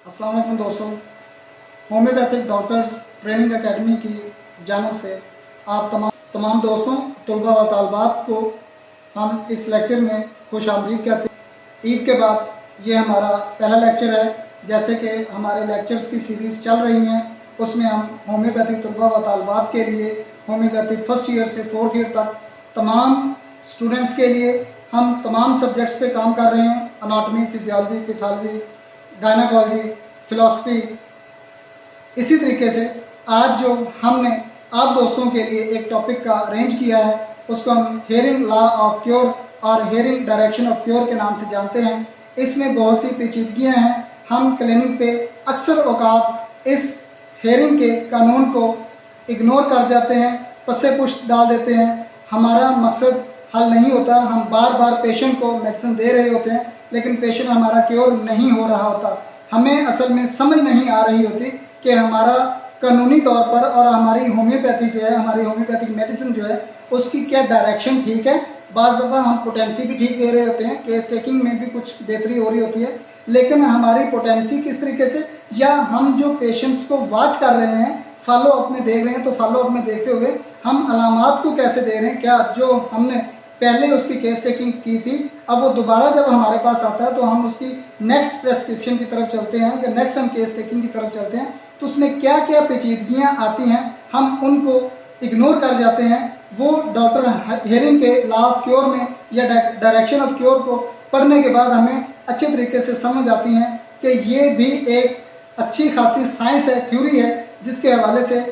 अस्सलाम वालेकुम दोस्तों, होम्योपैथिक डॉक्टर्स ट्रेनिंग एकेडमी की जानब से आप तमाम दोस्तों तलबा व तालबात को हम इस लेक्चर में खुश आमदीद कहते हैं। ईद के बाद ये हमारा पहला लेक्चर है। जैसे कि हमारे लेक्चर्स की सीरीज़ चल रही हैं, उसमें हम होम्योपैथिक तलबा व तालबात के लिए होम्योपैथिक फर्स्ट ईयर से फोर्थ ईयर तक तमाम स्टूडेंट्स के लिए हम तमाम सब्जेक्ट्स पे काम कर रहे हैं। Anatomy, physiology, pathology, gynaecology, philosophy. इसी तरीके से आज जो हमने आप दोस्तों के लिए एक टॉपिक का अरेंज किया है, उसको हम हेयरिंग लॉ ऑफ क्योर और हेयरिंग डायरेक्शन ऑफ क्योर के नाम से जानते हैं। इसमें बहुत सी पेचीदगियाँ हैं। हम क्लिनिक पे अक्सर औकात इस हेयरिंग के कानून को इग्नोर कर जाते हैं, पस्से पुश डाल देते हैं। हमारा मकसद हल नहीं होता। हम बार बार पेशेंट को मेडिसिन दे रहे होते हैं, लेकिन पेशेंट हमारा क्योर नहीं हो रहा होता। हमें असल में समझ नहीं आ रही होती कि हमारा कानूनी तौर पर और हमारी होम्योपैथी जो है, हमारी होम्योपैथिक मेडिसिन जो है, उसकी क्या डायरेक्शन ठीक है। बाज़ दफ़ा हम पोटेंसी भी ठीक दे रहे होते हैं, केस टेकिंग में भी कुछ बेहतरी हो रही होती है, लेकिन हमारी पोटेंसी किस तरीके से, या हम जो पेशेंट्स को वॉच कर रहे हैं, फॉलो अप में देख रहे हैं, तो फॉलो अप में देखते हुए हम अलामात को कैसे दे रहे हैं। क्या जो हमने पहले उसकी केस टेकिंग की थी, अब वो दोबारा जब हमारे पास आता है तो हम उसकी नेक्स्ट प्रेस्क्रिप्शन की तरफ चलते हैं या नेक्स्ट हम केस टेकिंग की तरफ चलते हैं, तो उसमें क्या क्या पेचीदगियाँ आती हैं, हम उनको इग्नोर कर जाते हैं। वो डॉक्टर हेयरिंग के लॉ ऑफ क्योर में या डायरेक्शन ऑफ क्योर को पढ़ने के बाद हमें अच्छे तरीके से समझ आती हैं कि ये भी एक अच्छी खासी साइंस है, थ्योरी है, जिसके हवाले से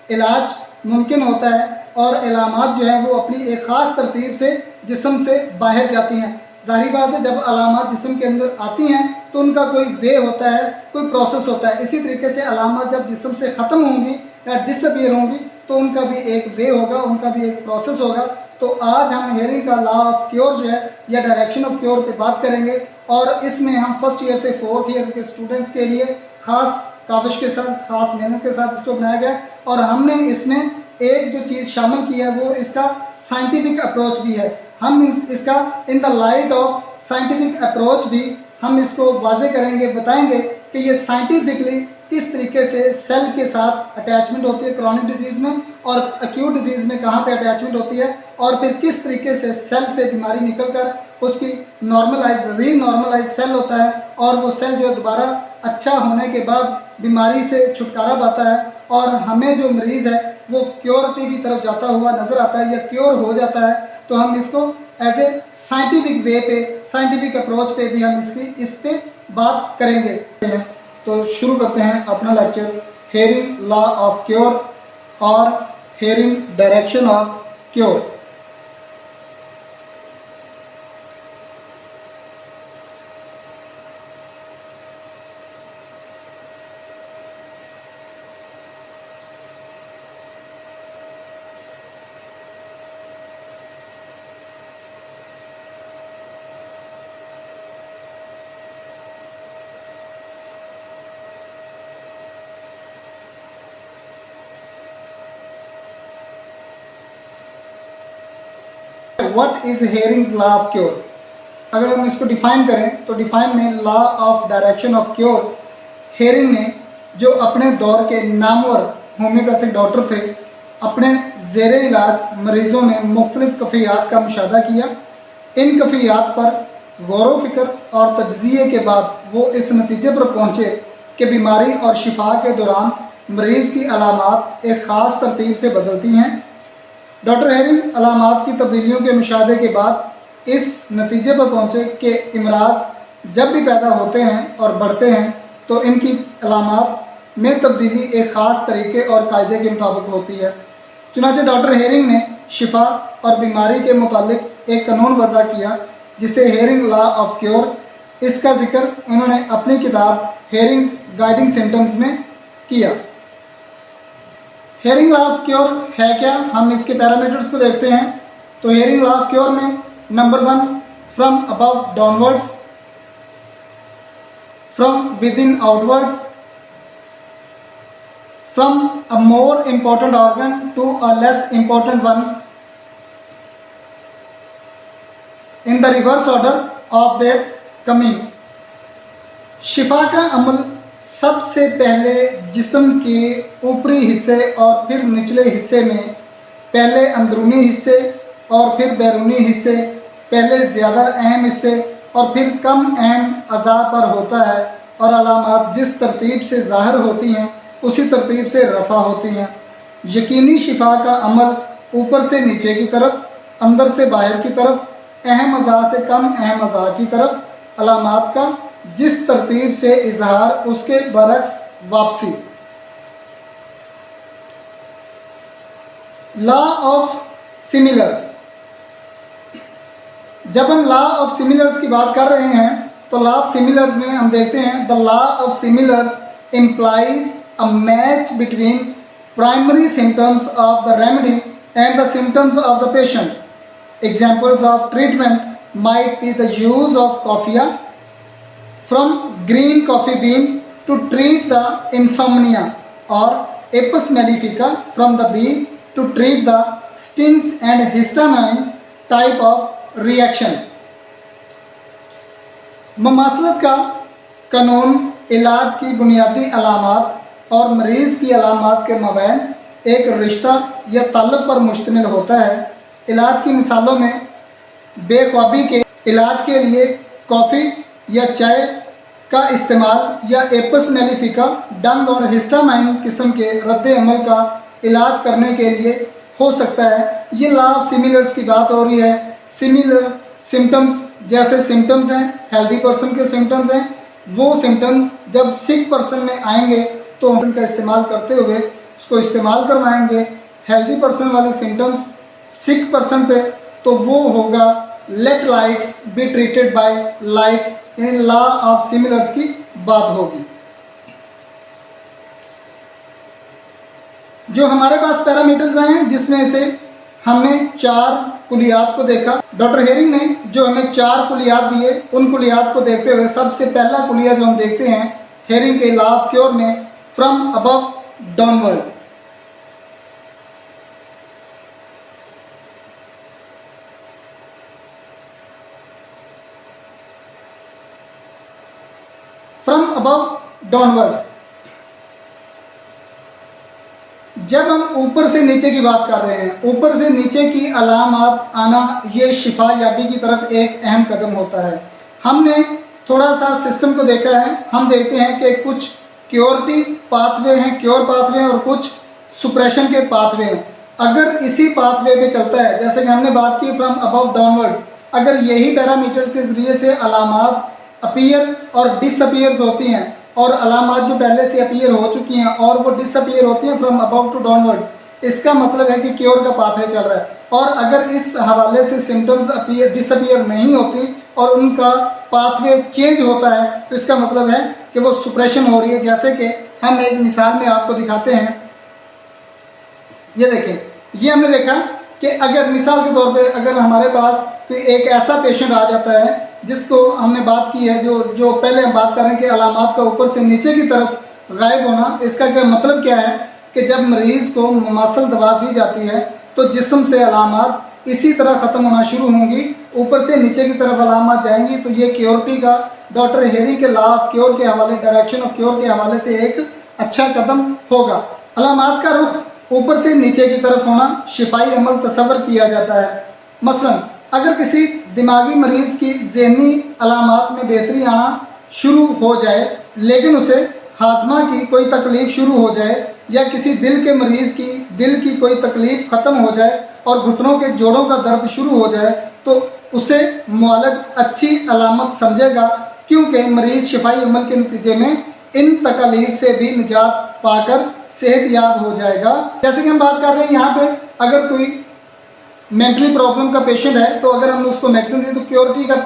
इलाज मुमकिन होता है और अलामात जो हैं वो अपनी एक ख़ास तरतीब से जिस्म से बाहर जाती हैं। ज़ाहिर बात है, जब अलामात जिस्म के अंदर आती हैं तो उनका कोई वे होता है, कोई प्रोसेस होता है। इसी तरीके से अलामात जब जिस्म से ख़त्म होंगी या डिसअपीयर होंगी तो उनका भी एक वे होगा, उनका भी एक प्रोसेस होगा। तो आज हम हेयरिंग का लॉ ऑफ क्योर जो है या डायरेक्शन ऑफ क्योर पे बात करेंगे, और इसमें हम फर्स्ट ईयर से फोर्थ ईयर के स्टूडेंट्स के लिए ख़ास काविश के साथ, ख़ास मेहनत के साथ इसको बनाया गया। और हमने इसमें एक जो चीज़ शामिल की है वो इसका साइंटिफिक अप्रोच भी है। हम इसका in the light of scientific approach भी हम इसको वाजे करेंगे, बताएंगे कि ये साइंटिफिकली किस तरीके से सेल के साथ अटैचमेंट होती है क्रॉनिक डिजीज़ में, और एक्यूट डिजीज़ में कहाँ पे अटैचमेंट होती है, और फिर किस तरीके से सेल से बीमारी निकलकर उसकी रीनॉर्मलाइज सेल होता है, और वो सेल जो दोबारा अच्छा होने के बाद बीमारी से छुटकारा पाता है, और हमें जो मरीज़ है वो क्योरिटी की तरफ जाता हुआ नज़र आता है या क्योर हो जाता है। तो हम इसको एज ए साइंटिफिक वे पे, साइंटिफिक अप्रोच पे भी हम इस पे बात करेंगे। तो शुरू करते हैं अपना lecture, Hering law of cure और Hering direction of cure. What is Hering's law of cure? अगर हम इसको डिफाइन करें तो डिफाइन में law of direction of cure, Hering ने जो अपने दौर के नामवर होम्योपैथिक डॉक्टर थे, अपने ज़ेरे इलाज मरीज़ों में मुख्तलिफ कफ़ियात का मुशाहदा किया। इन कफ़ियात पर गौर फिक्र और तज्ज़िये के बाद वो इस नतीजे पर पहुँचे कि बीमारी और शिफा के दौरान मरीज़ की अलामात एक ख़ास तरतीब से बदलती हैं। डॉक्टर हेयरिंग अलामात की तब्दीलियों के मुशाहदे के बाद इस नतीजे पर पहुँचे कि इमराज जब भी पैदा होते हैं और बढ़ते हैं तो इनकी अलामात में तब्दीली एक ख़ास तरीके और कायदे के मुताबिक होती है। चुनांचे डॉक्टर हेयरिंग ने शिफा और बीमारी के मुतालिक एक कानून वज़ा किया जिसे हेयरिंग लॉ ऑफ क्योर। इसका जिक्र उन्होंने अपनी किताब हेयरिंग्स गाइडिंग सिम्टम्स में किया। हेयरिंग लॉ ऑफ क्योर है क्या, हम इसके पैरामीटर्स को देखते हैं। तो हेयरिंग लॉ ऑफ क्योर में नंबर 1, from above downwards, from within outwards, from a more important organ to a less important one, in the reverse order of their coming. शिफा का अमल सबसे पहले जिस्म के ऊपरी हिस्से और फिर निचले हिस्से में, पहले अंदरूनी हिस्से और फिर बैरूनी हिस्से, पहले ज़्यादा अहम हिस्से और फिर कम अहम अज़ा पर होता है, और अलामात जिस तरतीब से ज़ाहिर होती हैं उसी तरतीब से रफ़ा होती हैं। यकीनी शिफा का अमल ऊपर से नीचे की तरफ, अंदर से बाहर की तरफ, अहम अज़ा से कम अहम अज़ा की तरफ, अलामात का जिस तरतीब से इजहार उसके बरक्स वापसी। Law of similars. जब हम लॉ ऑफ सिमिलर्स की बात कर रहे हैं तो लॉ ऑफ सिमिलर्स में हम देखते हैं the law of similars implies a match between primary symptoms of the remedy and the symptoms of the patient. Examples of treatment might be the use of coffea from green coffee bean to treat the insomnia, or Apis mellifica from the bee to treat the stings and histamine type of reaction. ममासलत का कानून इलाज की बुनियादी अलामात और मरीज़ की अलामात के मबैन एक रिश्ता या ताल्लुक़ पर मुश्तमिल होता है। इलाज की मिसालों में बेख्वाबी के इलाज के लिए कॉफ़ी या चाय का इस्तेमाल या एपस मेलिफिका डंग और हिस्टामाइन किस्म के रद्द अमल का इलाज करने के लिए हो सकता है। ये लॉ ऑफ सिमिलर्स की बात हो रही है। सिमिलर सिम्टम्स जैसे सिम्टम्स हैं, हेल्दी पर्सन के सिम्टम्स हैं, वो सिम्टम जब सिक पर्सन में आएंगे तो हम उनका इस्तेमाल करते हुए उसको इस्तेमाल करवाएंगे। हेल्दी पर्सन वाले सिम्टम्स सिक पर्सन पे तो वो होगा let likes be treated by likes, यानी लॉ ऑफ सिमिलर्स की बात होगी। जो हमारे पास पैरामीटर्स आए हैं जिसमें से हमने 4 कुलियात को देखा। डॉक्टर हेरिंग ने जो हमें 4 कुलियात दिए, उन कुलियात को देखते हुए सबसे पहला कुलिया जो हम देखते हैं हेरिंग के लॉ ऑफ क्योर में, from above downward. From above downward, जब हम ऊपर से नीचे की बात कर रहे हैं, ऊपर से नीचे की अलामात आना ये शिफा याबी की तरफ एक अहम कदम होता है। हमने थोड़ा सा सिस्टम को देखा है। हम देखते हैं कि कुछ क्योरिटी पाथवे हैं, क्योर पाथवे हैं, और कुछ सुप्रेशन के पाथवे हैं। अगर इसी पाथवे पे चलता है, जैसे कि हमने बात की फ्रॉम अबव डाउनवर्ड्स, अगर यही पैरामीटर के जरिए से अलामात अपीयर और डिसअपीयर्स होती हैं, और अलामात जो पहले से अपीयर हो चुकी हैं और वो डिसअपीयर होती हैं फ्रॉम अबव टू डाउनवर्ड्स, इसका मतलब है कि क्योर का पाथवे चल रहा है। और अगर इस हवाले से सिम्टम्स अपीयर डिसअपीयर नहीं होती और उनका पाथवे चेंज होता है तो इसका मतलब है कि वो सुप्रेशन हो रही है। जैसे कि हम एक मिसाल में आपको दिखाते हैं। ये देखें, ये हमने देखा कि अगर मिसाल के तौर पे अगर हमारे पास कोई एक ऐसा पेशेंट आ जाता है जिसको हमने बात की है, जो पहले हम बात कर रहे हैं कि अलामात का ऊपर से नीचे की तरफ गायब होना, इसका क्या मतलब क्या है कि जब मरीज़ को मुमासल दवा दी जाती है तो जिस्म से अलामात इसी तरह ख़त्म होना शुरू होंगी, ऊपर से नीचे की तरफ अलामात जाएंगी। तो ये क्योरिटी का डॉक्टर हेरी के लॉ ऑफ क्योर के हवाले, डायरेक्शन ऑफ क्योर के हवाले से एक अच्छा कदम होगा। अलामात का रुख ऊपर से नीचे की तरफ होना शिफाई अमल तस्वर किया जाता है। मसलन अगर किसी दिमागी मरीज़ की ज़हनी अलामात में बेहतरी आना शुरू हो जाए, लेकिन उसे हाजमा की कोई तकलीफ़ शुरू हो जाए, या किसी दिल के मरीज़ की दिल की कोई तकलीफ़ ख़त्म हो जाए और घुटनों के जोड़ों का दर्द शुरू हो जाए, तो उसे मुआलज अच्छी अलामत समझेगा, क्योंकि मरीज़ शिफाई अमल के नतीजे में इन तकलीफ़ से भी निजात पाकर सेहतयाब हो जाएगा। जैसे कि हम बात कर रहे हैं यहाँ पे, अगर कोई मेंटली प्रॉब्लम का पेशेंट है तो अगर हम उसको मेडिसिन दें तो क्योरिटी का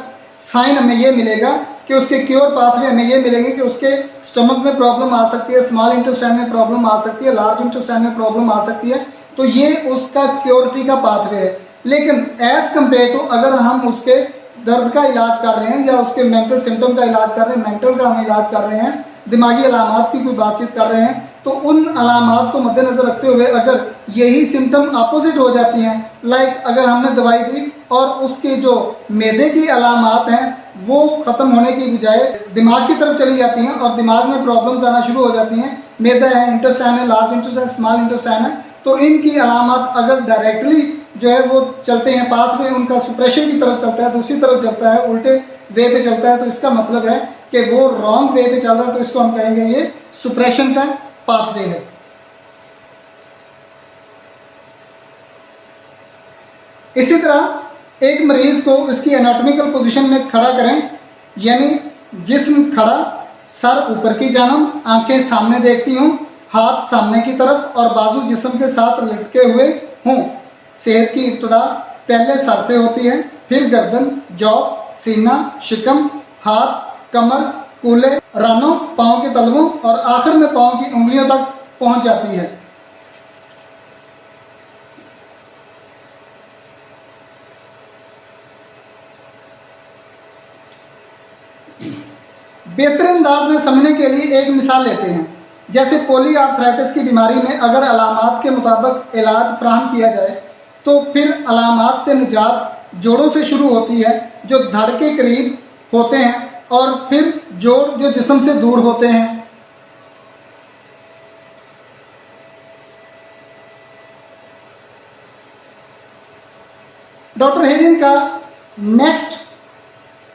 साइन हमें ये मिलेगा कि उसके क्योर पाथवे हमें ये मिलेंगे कि उसके स्टमक में प्रॉब्लम आ सकती है, स्मॉल इंटेस्टाइन में प्रॉब्लम आ सकती है, लार्ज इंटेस्टाइन में प्रॉब्लम आ सकती है। तो ये उसका क्योरिटी का पाथवे है। लेकिन एज़ कम्पेयर टू अगर हम उसके दर्द का इलाज कर रहे हैं या उसके मेंटल सिम्टम का इलाज कर रहे हैं, मेंटल का हम इलाज कर रहे हैं, दिमागी अलामात की कोई बातचीत कर रहे हैं, तो उन अलामात को मद्देनज़र रखते हुए अगर यही सिम्टम अपोजिट हो जाती हैं, लाइक अगर हमने दवाई दी और उसके जो मैदे की अलामात हैं वो ख़त्म होने की बजाय दिमाग की तरफ चली जाती हैं और दिमाग में प्रॉब्लम्स आना शुरू हो जाती हैं, मैदा है, इंटेस्टाइन है, लार्ज इंटेस्टाइन, स्मॉल इंटेस्टाइन है, तो इनकी अलामात अगर डायरेक्टली जो है वो चलते हैं, पाथवे उनका सुप्रेशन की तरफ चलता है, दूसरी तरफ चलता है, उल्टे वे पे चलता है, तो इसका मतलब है कि वो रॉन्ग वे पे चल रहा है, तो इसको हम कहेंगे ये सुप्रेशन का पाथवे है। इसी तरह एक मरीज को उसकी एनाटॉमिकल पोजीशन में खड़ा करें, यानी जिस्म खड़ा, सर ऊपर की जानब, आंखें सामने देखती हूँ, हाथ सामने की तरफ और बाजू जिस्म के साथ लटके हुए हों। सेहत की इब्तदा पहले सर से होती है, फिर गर्दन, जौ, सीना, शिकम, हाथ, कमर, कूल्हे, रानों, पाँव के तलवों और आखिर में पाँव की उंगलियों तक पहुंच जाती है। बेहतर अंदाज में समझने के लिए एक मिसाल लेते हैं। जैसे पॉलीआर्थराइटिस की बीमारी में अगर अलामात के मुताबिक इलाज फराहम किया जाए तो फिर अलामात से निजात जोड़ों से शुरू होती है जो धड़ के करीब होते हैं और फिर जोड़ जो जिस्म से दूर होते हैं। डॉक्टर हेरिंग का नेक्स्ट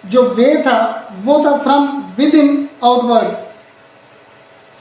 जो वे था वो था from within outwards.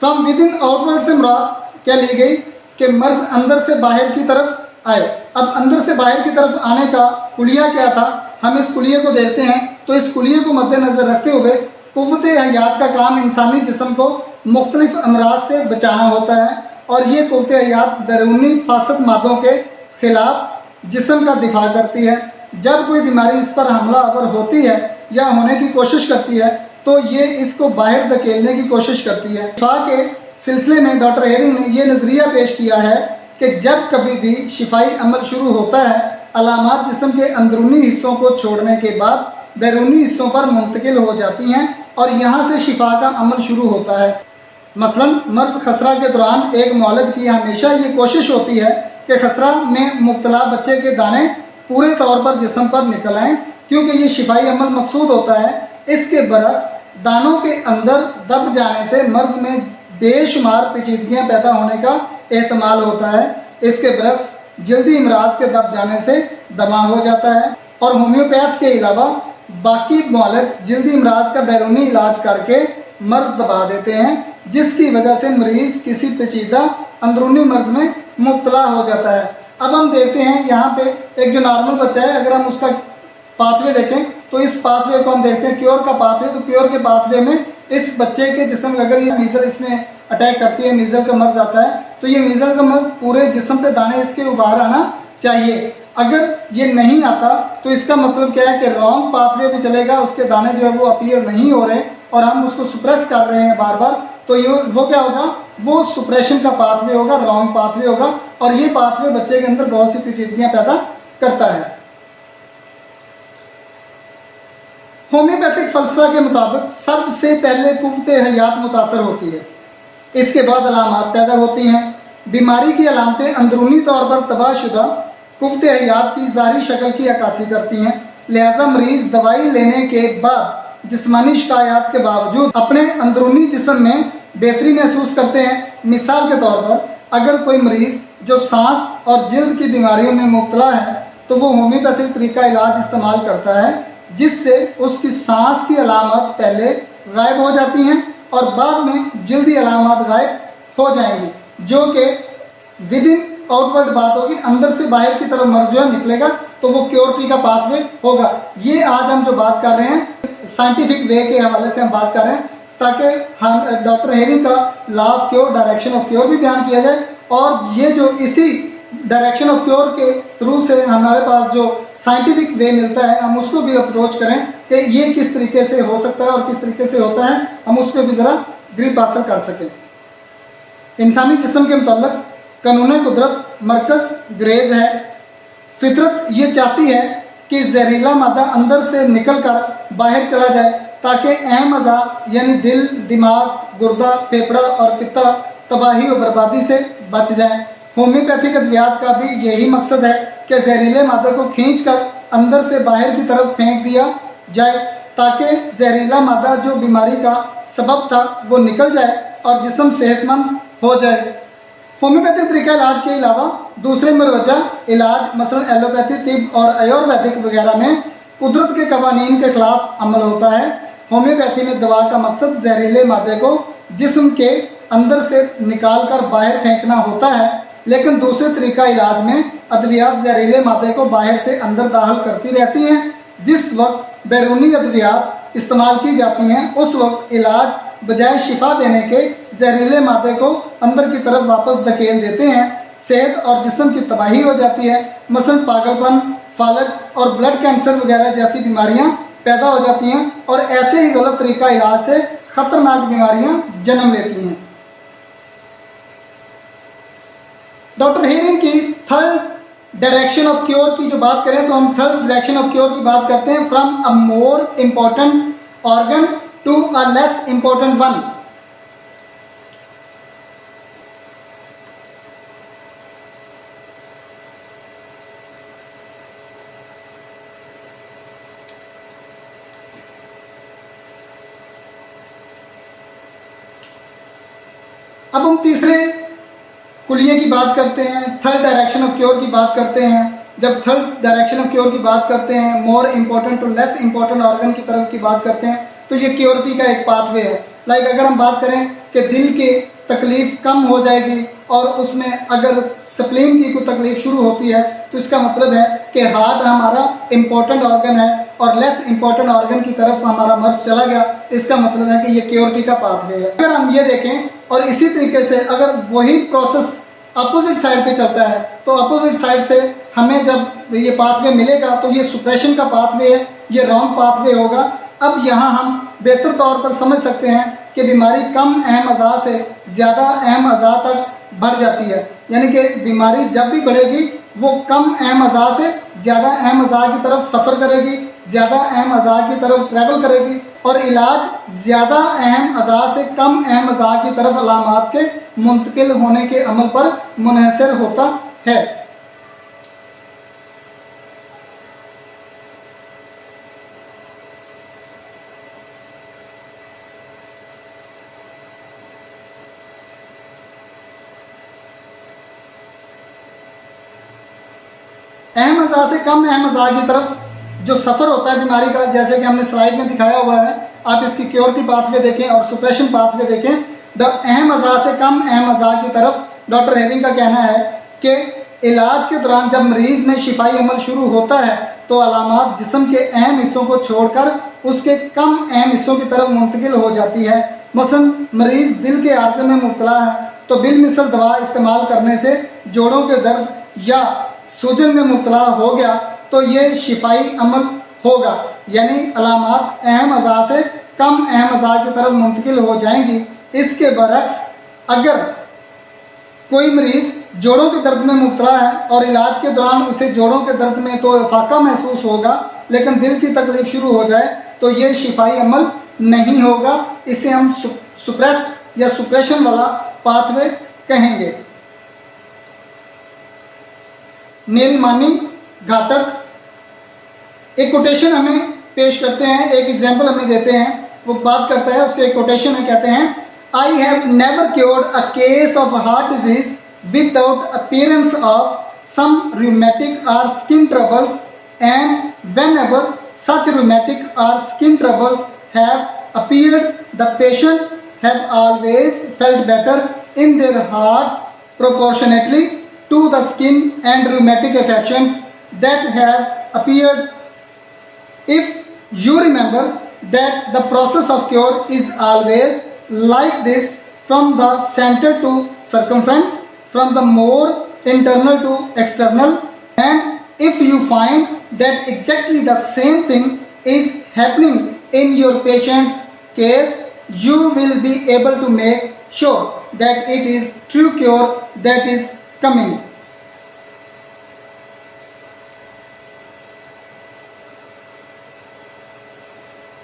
From with in outward से मुराद क्या ली गई कि मर्ज अंदर से बाहर की तरफ आए। अब अंदर से बाहर की तरफ आने का कुलिया क्या था, हम इस कुलिये को देखते हैं तो इस कुलिये को मद्देनजर रखते हुए कुव्वत हयात का काम इंसानी जिस्म को मुख्तलिफ अमराज से बचाना होता है और ये कुव्वत हयात बैरूनी फासद मादों के खिलाफ जिस्म का दिफा करती है। जब कोई बीमारी इस पर हमला अवर होती है या होने की कोशिश करती है तो ये इसको बाहर धकेलने की कोशिश करती है। शिफा के सिलसिले में डॉक्टर हेरिंग ने यह नज़रिया पेश किया है कि जब कभी भी शिफाई अमल शुरू होता है, अलामात जिस्म के अंदरूनी हिस्सों को छोड़ने के बाद बैरूनी हिस्सों पर मुंतकिल हो जाती हैं और यहाँ से शिफा का अमल शुरू होता है। मसलन मर्ज खसरा के दौरान एक मौलज की हमेशा ये कोशिश होती है कि खसरा में मुब्तला बच्चे के दाने पूरे तौर पर जिस्म पर निकल आएँ, क्योंकि ये शिफाई अमल मकसूद होता है। इसके बरक्स दानों के अंदर दब जाने से मर्ज में बेशुमार पेचीदगियाँ पैदा होने का एहतमाल होता है। इसके बरक्स जल्दी इमराज के दब जाने से दमा हो जाता है और होम्योपैथ के अलावा बाकी मौलज जल्दी इमराज का बैरूनी इलाज करके मर्ज दबा देते हैं, जिसकी वजह से मरीज़ किसी पेचीदा अंदरूनी मर्ज में मुब्तला हो जाता है। अब हम देखते हैं यहाँ पे एक जो नॉर्मल बच्चा है, अगर हम उसका पाथवे देखें तो इस पाथवे को हम देखते हैं क्योर का पाथवे, तो क्योर के पाथवे में इस बच्चे के जिस्म में अगर ये मीजल इसमें अटैक करती है, मीजल का मर्ज आता है, तो ये मीजल का मर्ज पूरे जिस्म पे दाने इसके उबार आना चाहिए। अगर ये नहीं आता तो इसका मतलब क्या है कि रॉन्ग पाथवे पे चलेगा, उसके दाने जो है वो अपीयर नहीं हो रहे और हम उसको सुप्रेस कर रहे हैं बार बार, तो ये वो क्या होगा, वो सुप्रेशन का पाथवे होगा, रॉन्ग पाथवे होगा और ये पाथवे बच्चे के अंदर बहुत सी पेचीदगियाँ पैदा करता है। होम्योपैथिक फलसफा के मुताबिक सबसे पहले कुव्वत हयात मुतासर होती है, इसके बाद अलामात पैदा होती हैं। बीमारी की अलामतें अंदरूनी तौर पर तबाहशुदा कुव्वत हयात की ज़ाहिरी शक्ल की अक्कासी करती हैं। लिहाजा मरीज़ दवाई लेने के बाद जिस्मानी शिकायत के बावजूद अपने अंदरूनी जिस्म में बेहतरी महसूस करते हैं। मिसाल के तौर पर अगर कोई मरीज़ जो सांस और जल्द की बीमारियों में मुब्तला है तो वो होम्योपैथिक तरीका इलाज इस्तेमाल करता है, जिससे उसकी सांस की अलामत पहले गायब हो जाती हैं और बाद में जल्दी अलामत गायब हो जाएंगी, जो कि विद इन आउटवर्ड बात होगी, अंदर से बाहर की तरफ मर्ज जो है निकलेगा तो वो क्योर पी का पाथवे होगा। ये आज हम जो बात कर रहे हैं साइंटिफिक वे के हवाले से हम बात कर रहे हैं, ताकि हम डॉक्टर हेरिंग का law of cure, direction of cure भी ध्यान किया जाए और ये जो इसी डायरेक्शन ऑफ क्योर के थ्रू से हमारे पास जो साइंटिफिक वे मिलता है हम उसको भी अप्रोच करें कि ये किस तरीके से हो सकता है और किस तरीके से होता है, हम उस पर भी ज़रा ग्रिप हासिल कर सकें। इंसानी जिस्म के मुताल्लिक़ कानून कुदरत मरकज़ ग्रेज है। फितरत ये चाहती है कि जहरीला मादा अंदर से निकल कर बाहर चला जाए, ताकि अहम अज़ा यानी दिल, दिमाग, गुर्दा, फेफड़ा और पित्ता तबाही और बर्बादी से बच जाएं। होम्योपैथिक अद्वियात का भी यही मकसद है कि जहरीले मादे को खींचकर अंदर से बाहर की तरफ फेंक दिया जाए, ताकि जहरीला मादा जो बीमारी का सबब था वो निकल जाए और जिस्म सेहतमंद हो जाए। होम्योपैथिक तरीका इलाज के अलावा दूसरे मुरवजा इलाज मसलन एलोपैथी, तिब और आयुर्वेदिक वगैरह में कुदरत के कवानीन के खिलाफ अमल होता है। होम्योपैथी में दवा का मकसद जहरीले मादे को जिस्म के अंदर से निकाल कर बाहर फेंकना होता है, लेकिन दूसरे तरीका इलाज में अद्वियात जहरीले मादे को बाहर से अंदर दाखिल करती रहती हैं। जिस वक्त बैरूनी अद्वियात इस्तेमाल की जाती हैं उस वक्त इलाज बजाय शिफा देने के जहरीले मादे को अंदर की तरफ वापस धकेल देते हैं। सेहत और जिस्म की तबाही हो जाती है, मसलन पागलपन, फालज और ब्लड कैंसर वगैरह जैसी बीमारियां पैदा हो जाती हैं और ऐसे ही गलत तरीका इलाज से खतरनाक बीमारियां जन्म लेती हैं। डॉक्टर हेरिंग की थर्ड डायरेक्शन ऑफ क्योर की जो बात करें तो हम थर्ड डायरेक्शन ऑफ क्योर की बात करते हैं, from a more important organ to a less important one. अब हम तीसरे कुलिये की बात करते हैं, थर्ड डायरेक्शन ऑफ क्योर की बात करते हैं। जब थर्ड डायरेक्शन ऑफ क्योर की बात करते हैं, more important to less important organ की तरफ की बात करते हैं, तो ये क्योरिटी का एक पाथवे है। लाइक अगर हम बात करें कि दिल की तकलीफ कम हो जाएगी और उसमें अगर स्प्लीन की कोई तकलीफ शुरू होती है तो इसका मतलब है कि हार्ट हमारा इम्पोर्टेंट ऑर्गन है और लेस इम्पोर्टेंट ऑर्गन की तरफ हमारा मर्ज चला गया, इसका मतलब है कि ये क्योरिटी का पाथवे है। अगर हम ये देखें और इसी तरीके से अगर वही प्रोसेस अपोजिट साइड पे चलता है तो अपोजिट साइड से हमें जब ये पाथवे मिलेगा तो ये सुप्रेशन का पाथवे है, ये रॉन्ग पाथवे होगा। अब यहाँ हम बेहतर तौर पर समझ सकते हैं कि बीमारी कम अहम अज़ा से ज़्यादा अहम अज़ा तक बढ़ जाती है, यानी कि बीमारी जब भी बढ़ेगी वो कम अहम अज़ा से ज़्यादा अहम अज़ा की तरफ सफ़र करेगी, ज़्यादा अहम अज़ा की तरफ ट्रैवल करेगी और इलाज ज़्यादा अहम अज़ा से कम अहम अज़ा की तरफ अलामात के मुंतकिल होने के अमल पर मुनहसर होता है। अहम अज़ा से कम अहम अज़ा की तरफ जो सफ़र होता है बीमारी का, जैसे कि हमने स्लाइड में दिखाया हुआ है, आप इसकी क्योरिटी पाथवे देखें और सुप्रेशन पाथवे देखें। द अहम अज़ा से कम अहम अज़ा की तरफ डॉक्टर हेरिंग का कहना है कि इलाज के दौरान जब मरीज़ में शिफाई अमल शुरू होता है तो अलामात जिस्म के अहम हिस्सों को छोड़कर उसके कम अहम हिस्सों की तरफ मुंतकिल हो जाती है। मसलन मरीज़ दिल के आर्जे में मुब्तला है तो बिलमिसल दवा इस्तेमाल करने से जोड़ों के दर्द या सूजन में मुब्तला हो गया तो ये शिफाई अमल होगा, यानी अलामात अहम अज़ा से कम अहम अज़ा की तरफ मुंतकिल हो जाएंगी। इसके बरक्स अगर कोई मरीज़ जोड़ों के दर्द में मुब्तला है और इलाज के दौरान उसे जोड़ों के दर्द में तो इफाका महसूस होगा लेकिन दिल की तकलीफ शुरू हो जाए तो ये शिफाई अमल नहीं होगा, इसे हम सुप्रेस्ड या सुप्रेशन वाला पाथवे कहेंगे। नील मानी घातक एक कोटेशन हमें पेश करते हैं, एक एग्जाम्पल हमें देते हैं, वो बात करता है, उसके एक कोटेशन है, कहते हैं I have never cured a case of heart disease without appearance of some rheumatic और skin troubles and whenever such rheumatic और skin troubles have appeared the patient have always felt better in their hearts proportionately to the skin and rheumatic affections that have appeared. If you remember that the process of cure is always like this, from the center to circumference, from the more internal to external, and if you find that exactly the same thing is happening in your patient's case, you will be able to make sure that it is true cure that is coming.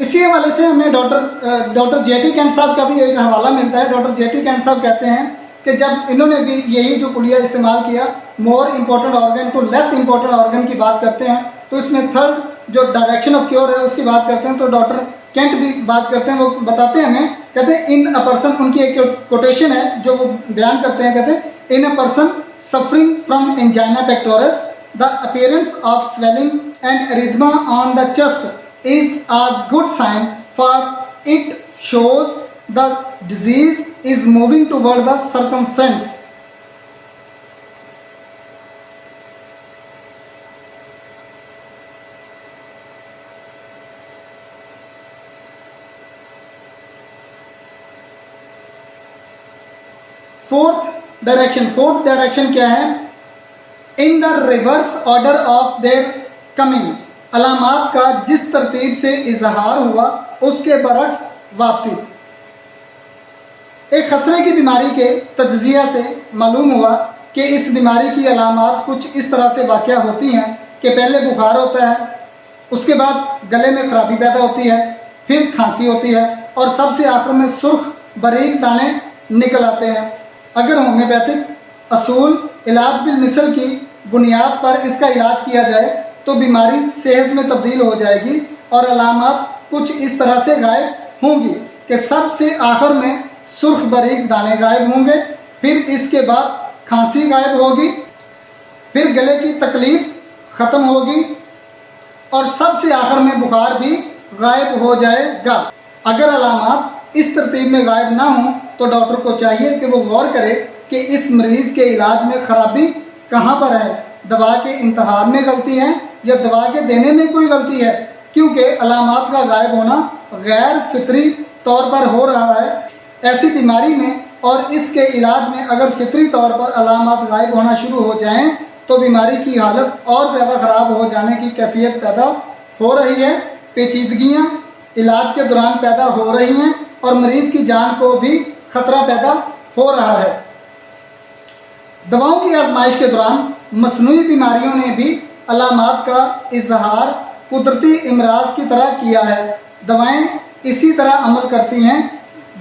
इसी हवाले से हमें doctor jetty cantt साहब का भी एक हवाला मिलता है। डॉक्टर जेटी कैंट साहब कहते हैं कि जब इन्होंने भी यही जो कुलिया इस्तेमाल किया, more important organ to less important organ की बात करते हैं, तो इसमें थर्ड जो डायरेक्शन ऑफ क्योर है उसकी बात करते हैं, तो डॉक्टर कैंट भी बात करते हैं। वो बताते हैं हमें, कहते हैं इन अ पर्सन, उनकी एक कोटेशन है जो वो बयान करते हैं, कहते हैं in a person suffering from angina pectoris the appearance of swelling and erythema on the chest is a good sign for it shows the disease is moving toward the circumference. Fourth direction क्या है? In the reverse order of their coming, अलामात का जिस तरतीब से इजहार हुआ उसके बरक्स वापसी। एक खसरे की बीमारी के तज्जिया से मालूम हुआ कि इस बीमारी की अलामात कुछ इस तरह से वाक़या होती हैं कि पहले बुखार होता है, उसके बाद गले में खराबी पैदा होती है, फिर खांसी होती है और सबसे आखिर में सुर्ख बारीक दाने निकल आते हैं। अगर होम्योपैथिक असूल इलाज बिल मिसल की बुनियाद पर इसका इलाज किया जाए तो बीमारी सेहत में तब्दील हो जाएगी और अलामात कुछ इस तरह से गायब होंगी कि सबसे आखिर में सुर्ख बारीक दाने गायब होंगे, फिर इसके बाद खांसी गायब होगी, फिर गले की तकलीफ ख़त्म होगी और सबसे आखिर में बुखार भी गायब हो जाएगा। अगर अलामात इस तरतीब में गायब ना हों तो डॉक्टर को चाहिए कि वो गौर करे कि इस मरीज़ के इलाज में ख़राबी कहाँ पर है, दवा के इंतखाब में गलती है या दवा के देने में कोई गलती है, क्योंकि अलामात का गायब होना गैर फितरी तौर पर हो रहा है। ऐसी बीमारी में और इसके इलाज में अगर फितरी तौर पर अलामात गायब होना शुरू हो जाएं तो बीमारी की हालत और ज़्यादा ख़राब हो जाने की कैफियत पैदा हो रही है, पेचीदगियाँ इलाज के दौरान पैदा हो रही हैं और मरीज़ की जान को भी ख़तरा पैदा हो रहा है। दवाओं की आजमाइश के दौरान मसनूई बीमारियों ने भी अलामात का इजहार कुदरती इमराज की तरह किया है। दवाएं इसी तरह अमल करती हैं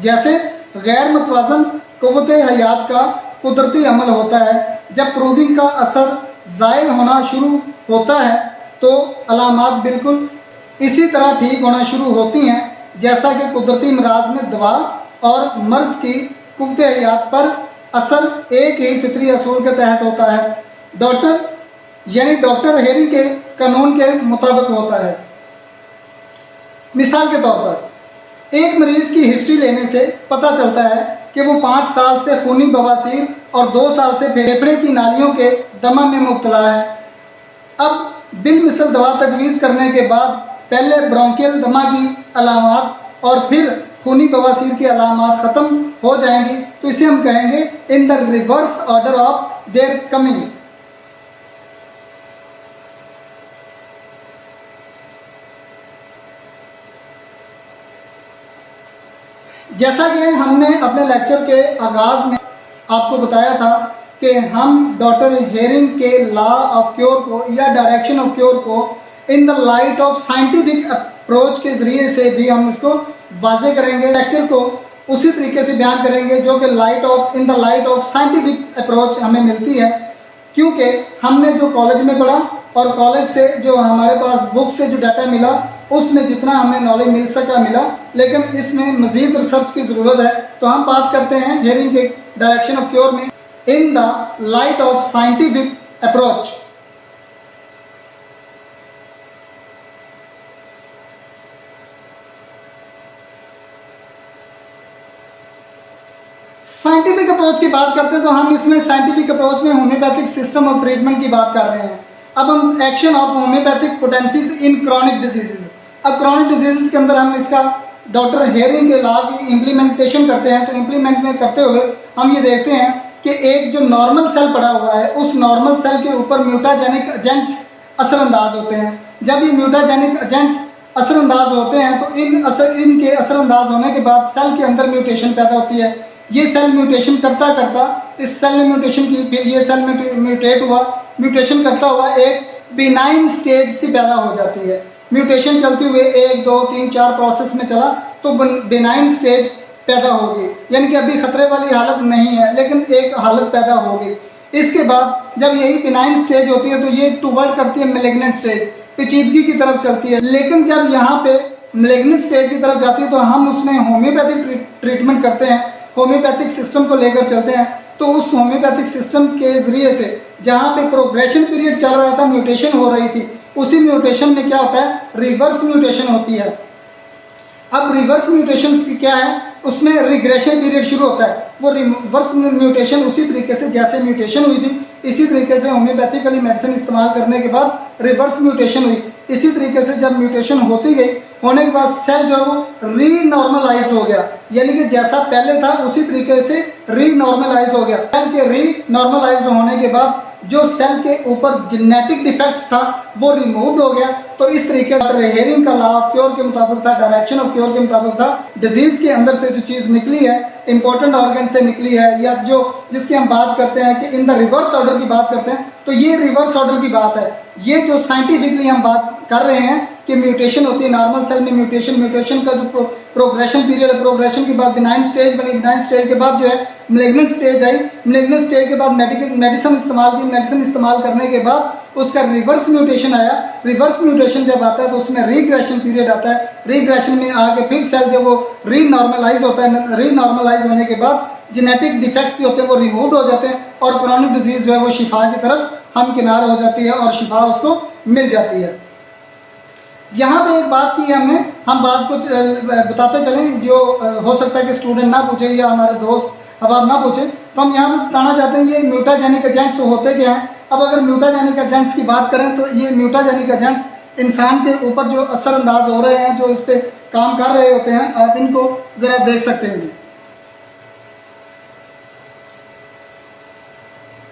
जैसे गैर मुतवाज़न क़ुव्वत हयात का कुदरती अमल होता है। जब प्रूविंग का असर ज़ायल होना शुरू होता है तो अलामात बिल्कुल इसी तरह ठीक होना शुरू होती हैं जैसा कि कुदरती इमराज में दवा और मर्ज़ की क़ुव्वत हयात पर असर एक ही फितरी असूल के तहत होता है। डॉक्टर हेरी के कानून के मुताबिक होता है। मिसाल के तौर पर एक मरीज़ की हिस्ट्री लेने से पता चलता है कि वो 5 साल से खूनी बवासीर और 2 साल से फेफड़े की नालियों के दमा में मुब्तला है। अब बिल मिसल दवा तजवीज़ करने के बाद पहले ब्रोंकियल दमा की अलामात और फिर खूनी बवासीर की अलामात ख़त्म हो जाएंगी, तो इसे हम कहेंगे इन the reverse order of their coming. जैसा कि हमने अपने लेक्चर के आगाज़ में आपको बताया था कि हम डॉक्टर हेरिंग के लॉ ऑफ क्योर को या डायरेक्शन ऑफ क्योर को in the light of scientific approach के ज़रिए से भी हम इसको वाज़े करेंगे। लेक्चर को उसी तरीके से बयान करेंगे जो कि in the light of scientific approach हमें मिलती है, क्योंकि हमने जो कॉलेज में पढ़ा और कॉलेज से जो हमारे पास बुक से जो डाटा मिला उसमें जितना हमें नॉलेज मिल सका मिला, लेकिन इसमें मज़ीद रिसर्च की ज़रूरत है। तो हम बात करते हैं हेरिंग के डायरेक्शन ऑफ क्योर में in the light of scientific approach. Scientific approach की बात करते हैं तो हम इसमें साइंटिफिक अप्रोच में होम्योपैथिक सिस्टम ऑफ ट्रीटमेंट की बात कर रहे हैं। अब हम action of homeopathic potencies in chronic diseases, अब क्रॉनिक डिजीजेज के अंदर हम इसका डॉक्टर हेरिंग के लॉ की इम्प्लीमेंटेशन करते हैं। तो इम्प्लीमेंट करते हुए हम ये देखते हैं कि एक जो नॉर्मल सेल पड़ा हुआ है उस नॉर्मल सेल के ऊपर म्यूटाजेनिक एजेंट्स असरअंदाज होते हैं। जब ये म्यूटाजेनिक एजेंट्स असरअंदाज होते हैं तो इनके असरअंदाज होने के बाद सेल के अंदर म्यूटेशन पैदा होती है। ये सेल म्यूटेशन करता करता इस सेल ने म्यूटेशन की, फिर ये सेल म्यूटेशन करता हुआ एक बिनाइन स्टेज से पैदा हो जाती है। म्यूटेशन चलते हुए 1, 2, 3, 4 प्रोसेस में चला तो बेनाइन स्टेज पैदा होगी, यानी कि अभी खतरे वाली हालत नहीं है लेकिन एक हालत पैदा होगी। इसके बाद जब यही बेनाइन स्टेज होती है तो ये टूवर्ड करती है मैलिग्नेंट स्टेज, पेचीदगी की तरफ चलती है। लेकिन जब यहाँ पे मैलिग्नेंट स्टेज की तरफ जाती है तो हम उसमें होम्योपैथिक ट्रीटमेंट करते हैं, होम्योपैथिक सिस्टम को लेकर चलते हैं। तो उस होम्योपैथिक सिस्टम के ज़रिए से जहाँ पे प्रोग्रेशन पीरियड चल रहा था, म्यूटेशन हो रही थी, उसी म्यूटेशन में क्या होता है, रिवर्स म्यूटेशन होती है। अब रिवर्स म्यूटेशन क्या है, उसमें रिग्रेशन पीरियड शुरू होता है। वो रिवर्स म्यूटेशन उसी तरीके से जैसे म्यूटेशन हुई थी, इसी तरीके से होम्योपैथिकली मेडिसिन इस्तेमाल करने के बाद रिवर्स म्यूटेशन हुई। इसी तरीके से जब म्यूटेशन होती गई, होने के बाद सेल जो है वो रीनॉर्मलाइज हो गया, यानी कि जैसा पहले था उसी तरीके से रीनॉर्मलाइज हो गया। सेल के रीनॉर्मलाइज होने के बाद जो सेल के ऊपर जेनेटिक डिफेक्ट्स था वो रिमूव हो गया। तो इस तरीके से हेरिंग का लॉ ऑफ क्योर के मुताबिक था, डायरेक्शन ऑफ क्योर के मुताबिक था। डिजीज के अंदर से जो चीज़ निकली है, इंपॉर्टेंट ऑर्गन से निकली है, या जो जिसकी हम बात करते हैं कि इन द रिवर्स ऑर्डर की बात करते हैं, तो ये रिवर्स ऑर्डर की बात है। ये जो साइंटिफिकली हम बात कर रहे हैं कि म्यूटेशन होती है नॉर्मल सेल में, म्यूटेशन का जो प्रोग्रेशन पीरियड है, प्रोग्रेशन के बाद बिनाइन स्टेज बनी, बिनाइन स्टेज के बाद जो है malignant stage I, malignant stage के बाद मेडिसिन इस्तेमाल की, मेडिसिन इस्तेमाल करने के बाद उसका रिवर्स म्यूटेशन आया। रिवर्स म्यूटेशन जब आता है तो उसमें रीग्रेशन पीरियड आता है। रीग्रेशन में आके फिर सेल जब वो रीनॉर्मलाइज होता है, रीनॉर्मलाइज होने के बाद जेनेटिक डिफेक्ट्स जो होते हैं वो रिमूव हो जाते हैं और क्रोनिक डिजीज जो है वो शिफा की तरफ हमकिनार हो जाती है और शिफा उसको मिल जाती है। यहाँ पे एक बात की हमने, हम बात को बताते चलें, जो हो सकता है कि स्टूडेंट ना पूछे या हमारे दोस्त अब आप ना पूछे, तो हम यहाँ पे बताना चाहते हैं ये म्यूटाजेनिक एजेंट्स होते क्या हैं। अब अगर म्यूटाजेनिक एजेंट्स की बात करें तो ये म्यूटाजेनिक एजेंट्स इंसान के ऊपर जो असरअंदाज हो रहे हैं, जो इस पर काम कर रहे होते हैं, आप इनको ज़रा देख सकते हैं।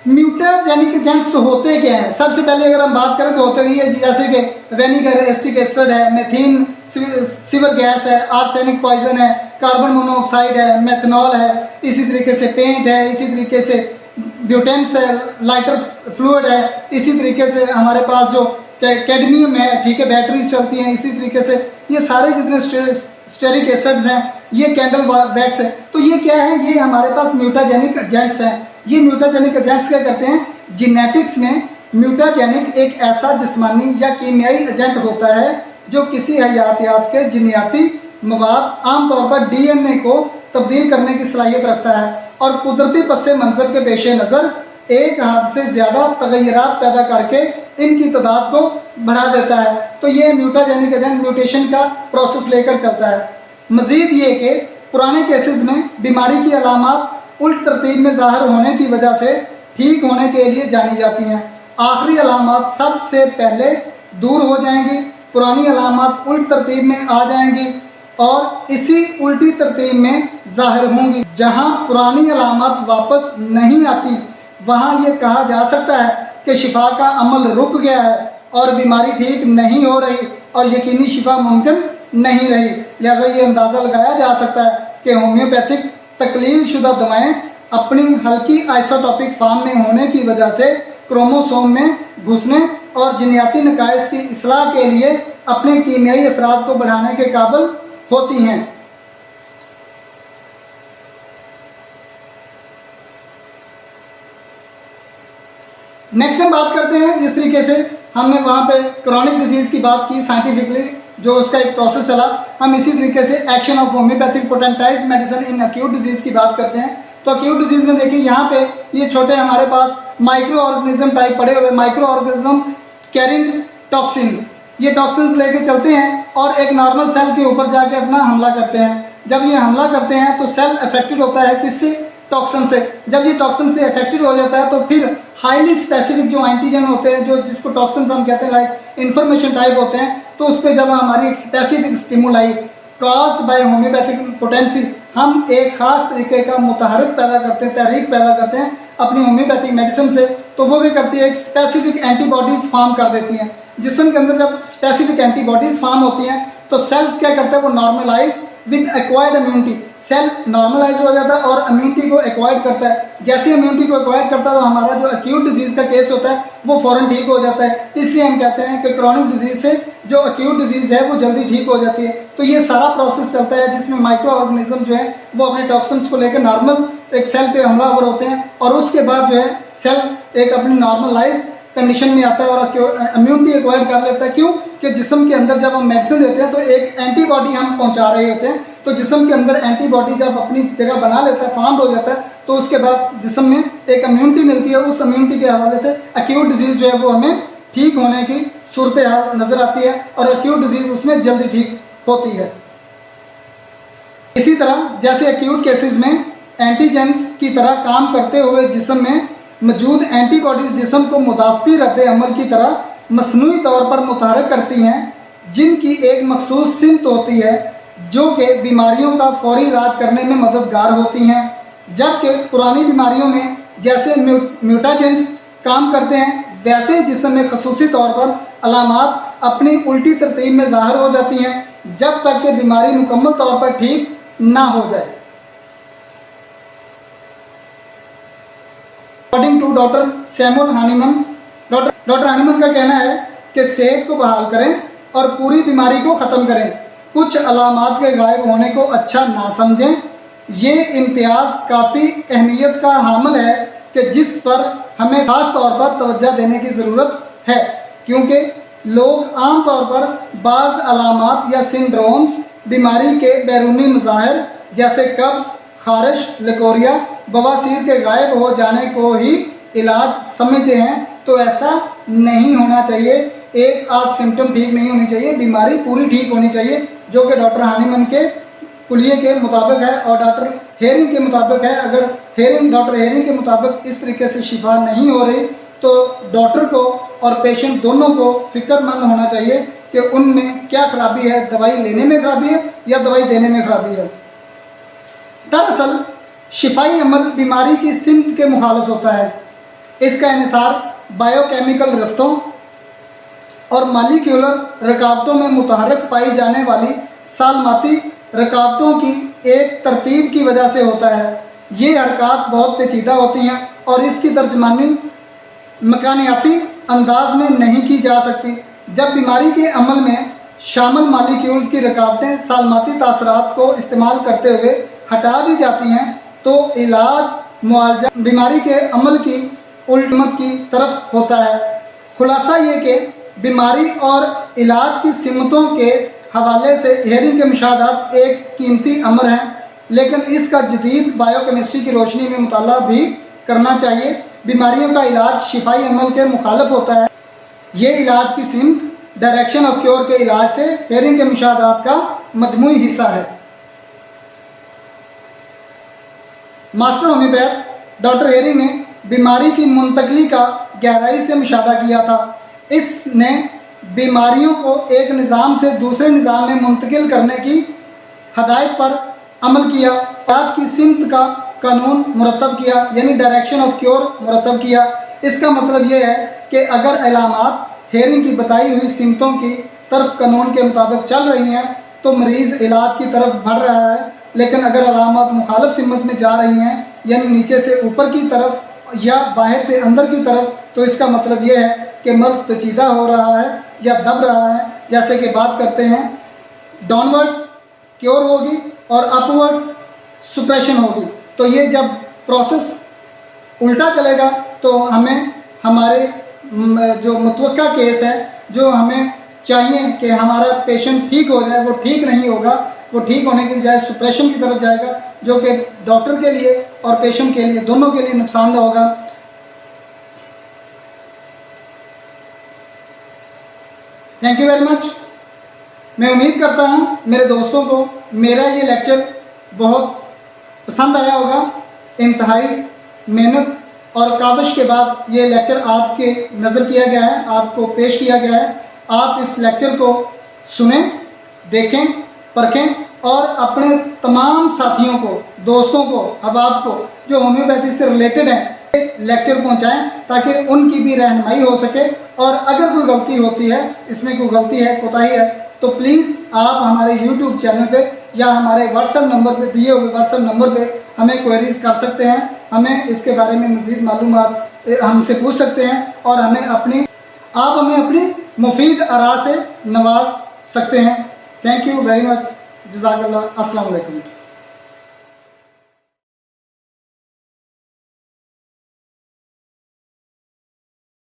म्यूटाजेनिक एजेंट्स होते क्या हैं? सबसे पहले अगर हम बात करें तो होते ही है जैसे कि वेनिगर, एस्टिक एसिड है, मेथीन सीवर गैस है, आर्सेनिक पॉइजन है, कार्बन मोनोऑक्साइड है, मेथनॉल है, इसी तरीके से पेंट है, इसी तरीके से ब्यूटेन्स है, लाइटर फ्लूइड है, इसी तरीके से हमारे पास जो कैडमियम है, ठीक है, बैटरीज चलती हैं, इसी तरीके से ये सारे जितने स्टेरिक एसिड्स हैं, ये कैंडल वैक्स है। तो ये क्या है, ये हमारे पास म्यूटाजेनिक एजेंट्स हैं। ये म्यूटाजेनिक एजेंट्स क्या करते हैं, जेनेटिक्स में म्यूटाजेनिक एक ऐसा जिस्मानी या कीमियाई एजेंट होता है जो किसी हयातियात के जीनियाती मवाद आमतौर पर डीएनए को तब्दील करने की सलाहियत रखता है और कुदरती पस मंज़र के पेश नज़र एक हद से ज़्यादा तगय्युरात पैदा करके इनकी तादाद को बढ़ा देता है। तो ये म्यूटाजेनिक एजेंट म्यूटेशन का प्रोसेस लेकर चलता है। मज़ीद ये कि पुराने केसेस में बीमारी की अलामात उल्ट तरतीब में ज़ाहिर होने की वजह से ठीक होने के लिए जानी जाती हैं। आखिरी अलामात सबसे पहले दूर हो जाएंगी, पुरानी अलामात उल्ट तरतीब में आ जाएंगी और इसी उल्टी तरतीब में ज़ाहिर होंगी। जहां पुरानी अलामात वापस नहीं आती वहां ये कहा जा सकता है कि शिफा का अमल रुक गया है और बीमारी ठीक नहीं हो रही और यकीनी शिफा मुमकिन नहीं रही। लिहाजा ये अंदाज़ा लगाया जा सकता है कि होम्योपैथिक तकलील शुदा दवाएँ अपनी हल्की आइसोटॉपिक फॉर्म में होने की वजह से क्रोमोसोम में घुसने और जीनियाती नकाइस की इस्लाह के लिए अपने कीमियाई असरात को बढ़ाने के काबिल होती हैं। नेक्स्ट हम बात करते हैं, जिस तरीके से हमने वहाँ पे क्रॉनिक डिजीज़ की बात की साइंटिफिकली जो उसका एक प्रोसेस चला, हम इसी तरीके से action of homeopathic potentise medicine in acute disease की बात करते हैं। तो एक्यूट डिजीज़ में देखिए यहाँ पे ये छोटे हमारे पास माइक्रो ऑर्गेनिज्म टाइप पड़े हुए, माइक्रो ऑर्गेनिज्म कैरिंग टॉक्सिन्स, ये टॉक्सिन्स लेके चलते हैं और एक नॉर्मल सेल के ऊपर जाके अपना हमला करते हैं। जब ये हमला करते हैं तो सेल अफेक्टेड होता है किससे, टॉक्सिन से। जब ये टॉक्सिन से अफेक्टेड हो जाता है तो फिर हाईली स्पेसिफिक जो एंटीजन होते हैं, जो जिसको टॉक्सिन्स हम कहते हैं, लाइक इन्फॉर्मेशन टाइप होते हैं, तो उस पर जब हमारी एक specific stimuli caused by homeopathic potency, हम एक ख़ास तरीके का मुतहरिक पैदा करते हैं, तहरीक पैदा करते हैं अपनी होम्योपैथिक मेडिसिन से, तो वो क्या करती है, एक स्पेसिफिक एंटीबॉडीज़ फॉर्म कर देती हैं। जिस्म के अंदर जब स्पेसिफिक एंटीबॉडीज़ फॉर्म होती हैं तो सेल्स क्या करते हैं, वो normalise with acquired immunity, cell normalise हो जाता है और इम्यूनिटी को एक्वायर करता है। जैसे इम्यूनिटी को एक्वायर करता है तो हमारा जो एक्यूट डिजीज़ का केस होता है वो फ़ौरन ठीक हो जाता है। इसलिए हम कहते हैं कि क्रॉनिक डिजीज़ से जो एक्यूट डिजीज़ है वो जल्दी ठीक हो जाती है। तो ये सारा प्रोसेस चलता है जिसमें माइक्रो ऑर्गेनिज्म जो है वो अपने टॉक्सिन्स को लेकर नॉर्मल एक सेल पे हमलावर होते हैं और उसके बाद जो है सेल एक अपनी नॉर्मलाइज्ड कंडीशन में आता है और इम्यूनिटी एक्वायर कर लेता है। क्यों कि जिस्म के अंदर जब हम मेडिसिन देते हैं तो एक एंटीबॉडी हम पहुंचा रहे होते हैं, तो जिस्म के अंदर एंटीबॉडी जब अपनी जगह बना लेता है, फॉर्म हो जाता है, तो उसके बाद जिस्म में एक इम्यूनिटी मिलती है। उस इम्यूनिटी के हवाले से एक्यूट डिजीज़ जो है वो हमें ठीक होने की सूरत हाल नज़र आती है और एक्यूट डिजीज़ उसमें जल्दी ठीक होती है। इसी तरह जैसे एक्यूट केसेस में एंटीजेंस की तरह काम करते हुए जिस्म में मौजूद एंटीबॉडीज़ जिस्म को मुदाफ़ती रद्द अमल की तरह मसनूई तौर पर मुतहरक करती हैं, जिनकी एक मखसूस सिमत होती है जो कि बीमारियों का फौरी इलाज करने में मददगार होती हैं। जबकि पुरानी बीमारियों में जैसे म्यूटाजेंस काम करते हैं, वैसे जिस्म में खसूसी तौर पर अलामात अपनी उल्टी तरतीब में ज़ाहिर हो जाती हैं जब तक कि बीमारी मुकम्मल तौर पर ठीक ना हो जाए। According to doctor Samuel Hahnemann, doctor Hahnemann का कहना है कि सेहत को बहाल करें और पूरी बीमारी को ख़त्म करें, कुछ अलामात के गायब होने को अच्छा ना समझें। ये इम्तियाज़ काफ़ी अहमियत का हामिल है कि जिस पर हमें ख़ास तौर पर तवज्जो देने की ज़रूरत है, क्योंकि लोग आम तौर पर बाज़ अलामात या सिंड्रोम्स बीमारी के बैरूनी मज़ाहिर जैसे कब्ज़, खारिश, लकोरिया, बवासीर के गायब हो जाने को ही इलाज समझते हैं। तो ऐसा नहीं होना चाहिए। एक आध सिम्टम ठीक नहीं होनी चाहिए, बीमारी पूरी ठीक होनी चाहिए, जो कि डॉक्टर हानीमन के कुलिये के मुताबिक है और डॉक्टर हेरिंग के मुताबिक है। अगर डॉक्टर हेरिंग के मुताबिक इस तरीके से शिफा नहीं हो रही तो डॉक्टर को और पेशेंट दोनों को फिक्रमंद होना चाहिए कि उनमें क्या खराबी है, दवाई लेने में खराबी है या दवाई देने में खराबी है। दरअसल शिफाई अमल बीमारी की सिमत के मुखालिफ होता है। इसका इन्हिसार बायोकेमिकल रस्तों और मालिक्यूलर रुकावटों में मुतहरक पाई जाने वाली सालमाती रुकावटों की एक तरतीब की वजह से होता है। ये हरकत बहुत पेचीदा होती हैं और इसकी तर्जमानी मकानियाती अंदाज में नहीं की जा सकती। जब बीमारी के अमल में शामिल मालिक्यूल्स की रुकावटें सालमाती तासरात को इस्तेमाल करते हुए हटा दी जाती हैं तो इलाज मुआवजा बीमारी के अमल की उल्टमत की तरफ होता है। खुलासा ये कि बीमारी और इलाज की सिमतों के हवाले से हेरिंग के मुशाहदात एक कीमती अमर हैं, लेकिन इसका जदीद बायोकेमिस्ट्री की रोशनी में मुताला भी करना चाहिए। बीमारियों का इलाज शिफाई अमल के मुखालिफ होता है। ये इलाज की सिमत डायरेक्शन ऑफ क्योर के इलाज से हेरिंग के मुशाहदात का मजमूई हिस्सा है। मास्टर होम्योपैथ डॉक्टर हेरिंग ने बीमारी की मुंतकली का गहराई से मुशाहदा किया था। इसने बीमारियों को एक निज़ाम से दूसरे निज़ाम में मुंतकिल करने की हदायत पर अमल किया। इलाज की सिमत का कानून मुरतब किया, यानी डायरेक्शन ऑफ क्योर मुरतब किया। इसका मतलब यह है कि अगर अलामात हेरिंग की बताई हुई सिमतों की तरफ कानून के मुताबिक चल रही हैं तो मरीज़ इलाज की तरफ बढ़ रहा है, लेकिन अगर अलामात मुखालिफ सिमत में जा रही हैं, यानी नीचे से ऊपर की तरफ या बाहर से अंदर की तरफ, तो इसका मतलब यह है कि मर्ज पेचीदा हो रहा है या दब रहा है। जैसे कि बात करते हैं डाउनवर्ड्स क्योर होगी और अपवर्ड्स सुप्रेशन होगी। तो ये जब प्रोसेस उल्टा चलेगा तो हमें हमारे जो मुतवक्का केस है, जो हमें चाहिए कि हमारा पेशेंट ठीक हो जाए, वो ठीक नहीं होगा। वो ठीक होने की बजाय सुप्रेशन की तरफ जाएगा, जो कि डॉक्टर के लिए और पेशेंट के लिए दोनों के लिए नुकसानदेह होगा। Thank you very much. मैं उम्मीद करता हूँ मेरे दोस्तों को मेरा ये लेक्चर बहुत पसंद आया होगा। इंतहाई मेहनत और काविश के बाद ये लेक्चर आपके नज़र किया गया है, आपको पेश किया गया है। आप इस लेक्चर को सुनें, देखें, परखें और अपने तमाम साथियों को, दोस्तों को, अहबाब को जो होम्योपैथी से रिलेटेड हैं लेक्चर पहुंचाएं ताकि उनकी भी रहनुमाई हो सके। और अगर कोई गलती होती है, इसमें कोई गलती है, कोताही है, तो प्लीज़ आप हमारे YouTube चैनल पे या हमारे व्हाट्सएप नंबर पे दिए हुए व्हाट्सएप नंबर पे हमें क्वेरीज कर सकते हैं। हमें इसके बारे में मज़ीद मालूमात हमसे पूछ सकते हैं और आप हमें अपनी मुफीद आरा से नवाज सकते हैं। Thank you very much. जज़ाकल्लाह। अस्सलाम वालेकुम।